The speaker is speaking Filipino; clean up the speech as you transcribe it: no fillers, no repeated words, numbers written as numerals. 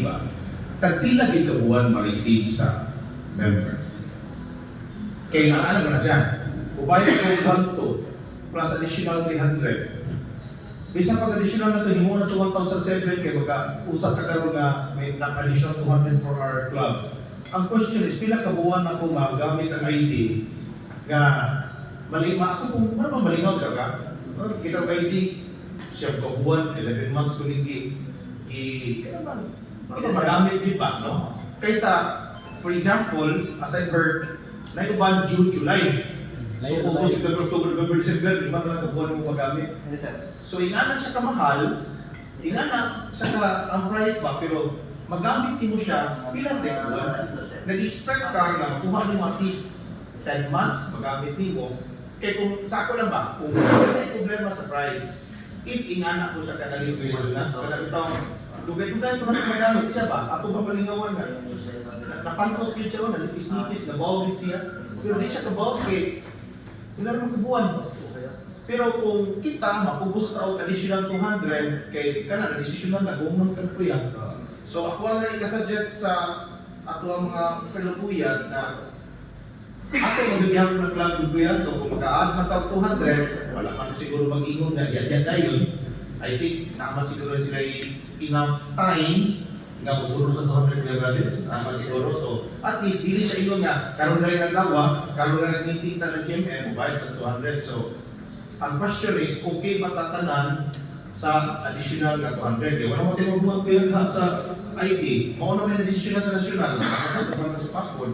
ID ba, tagpila gid ka buwan ma-receive sa member. Kaya nga ano ba na siya? Ubayad ko 1,200 plus additional 300. Bisa pag additional na ito, himo na ito 1,007 kaya magka-usap ka karon na may additional 200 for our club. Ang question is, pila ka buwan na kung magamit ang ID nga malima ako kung ano ba malingaw ka? Kita ang ID, siya ko buwan, 11 months ko nigi ano ba magamit di ba, no? Kaysa, for example, as I heard, na iban June, July. So, August, September, October, November, December, lima na lang buwan mo magamit. So, ingana siya kamahal, ingana siya ka ang price ba, pero magamit mo siya bilang regular. Nag-expect ka na kuha mo at least 10 months magamit mo. Kaya kung sa ako lang ba, kung may problema sa price, if ingana ko siya kanaling na sa kanalitang dugay-dugay ko na magamit siya ba, ako ba palingawan nga? Napankos yun siya, nalipis-nipis, nabawagit siya. Pero di siya kabawag kay wala naman kabuan. Pero kung kita, makubos ka o additional 200, kay ka na, additional na, gumang ka po yan. So ako na ikasuggest sa ato ang mga fellow kuyas na ako magbibihan ko ng club ng kuyas, so kung maka-add na tao 200, wala man siguro mag-ingon na yan na yun. I think naman siguro sila enough time na buburo sa 200 credits, naman siguro. So at least dili siya ingon nga, karon na rin ang lawa, karon na rin tinta ng GMM, bayad tas 200. So ang question is, okay ba tatanan sa additional na 200? Wala mo tinugbuhan ko yung sa ID. Mauna may additional sa national. Nakakatapan na sa passport.